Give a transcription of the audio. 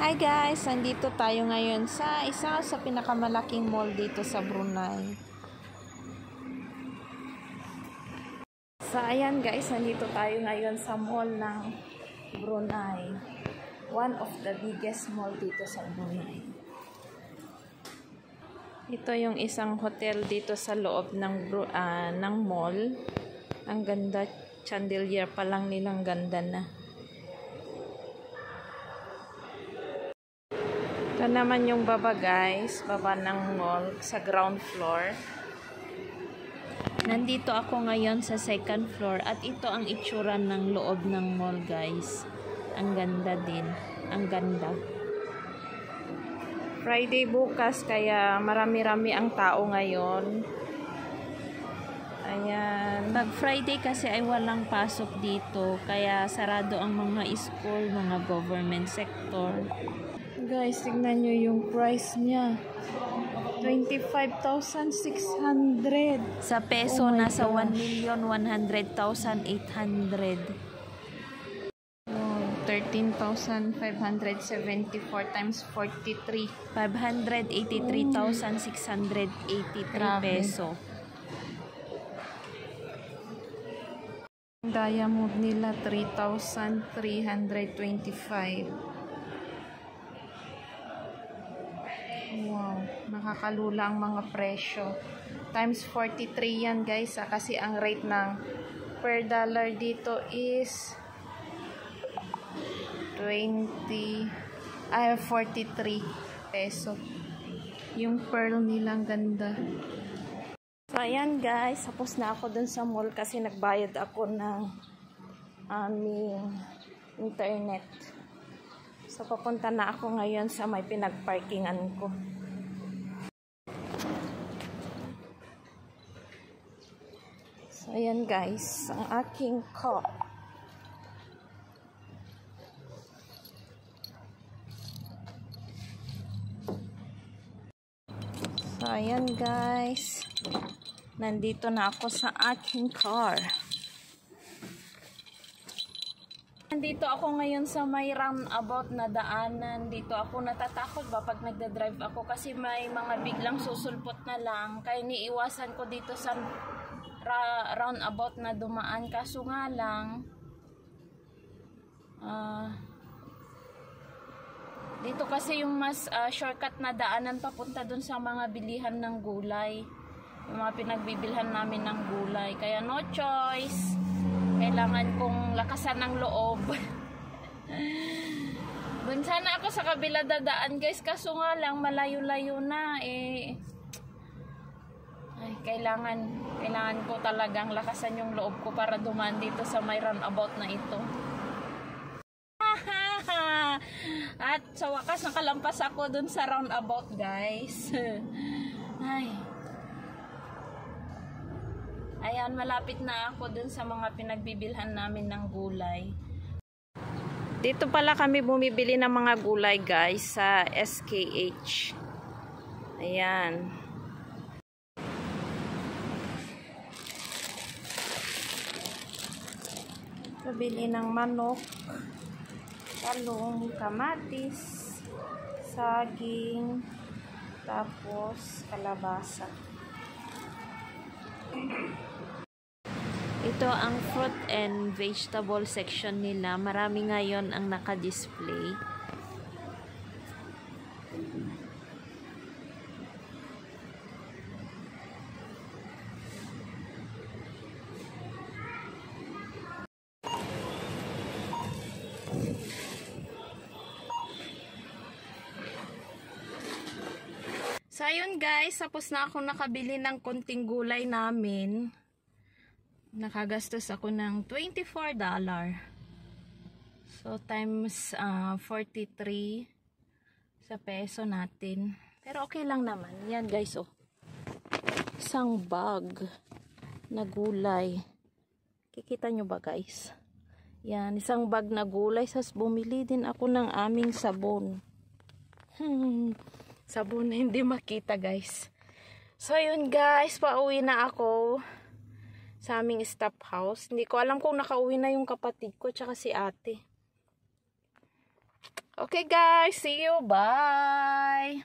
Hi guys! Nandito tayo ngayon sa isa sa pinakamalaking mall dito sa Brunei. So ayan guys, nandito tayo ngayon sa mall ng Brunei. One of the biggest mall dito sa Brunei. Ito yung isang hotel dito sa loob ng mall. Ang ganda, chandelier pa lang nilang ganda na. Ito naman yung baba guys, baba ng mall sa ground floor. Nandito ako ngayon sa second floor at ito ang itsura ng loob ng mall guys. Ang ganda din, ang ganda. Friday bukas kaya marami-rami ang tao ngayon. Ayan. Pag Friday kasi ay walang pasok dito kaya sarado ang mga school, mga government sector. Guys, tignan nyo yung price niya. 25,600. Sa peso, nasa 1,100,800. 13,574 times 43. 583,683 peso. Diamond nila, 3,325. Wow, nakakalula ang mga presyo. Times 43 yan guys, kasi ang rate ng per dollar dito is 43 peso. Yung pearl nilang ganda. So ayan guys, tapos na ako dun sa mall kasi nagbayad ako ng aming internet. So, papunta na ako ngayon sa may pinagparkingan ko. So, ayan guys, ang aking car. So, ayan guys, nandito na ako sa aking car. Nandito ako ngayon sa may roundabout na daanan. Dito ako natatakot ba pag nagda-drive ako kasi may mga biglang susulpot na lang. Kaya niiwasan ko dito sa roundabout na dumaan. Kaso nga lang, dito kasi yung mas shortcut na daanan papunta dun sa mga bilihan ng gulay. Yung mga pinagbibilhan namin ng gulay. Kaya no choice. Kailangan kong lakasan ng loob. Dun sana ako sa kabila dadaan guys, kaso nga lang malayo-layo na eh. Ay, kailangan ko talagang lakasan yung loob ko para dumaan dito sa may roundabout na ito. At sa wakas nakalampas ako dun sa roundabout guys. Ay. Ayan, malapit na ako dun sa mga pinagbibilhan namin ng gulay. Dito pala kami bumibili ng mga gulay guys sa SKH. Ayan. Pabili ng manok, talong, kamatis, saging, tapos kalabasa. Ito ang fruit and vegetable section nila. Marami ngayon ang naka-display. So ayun guys, tapos na ako nakabili ng konting gulay namin. Nakagastos ako ng $24. So, times 43 sa peso natin. Pero okay lang naman. Yan guys, oh. Isang bag na gulay. Kikita nyo ba guys? Yan, isang bag na gulay. Sas bumili din ako ng aming sabon. Sabon na hindi makita guys. So, yun guys, pauwi na ako sa aming staff house. Hindi ko alam kung nakauwi na yung kapatid ko tsaka si ate. Okay guys, see you. Bye!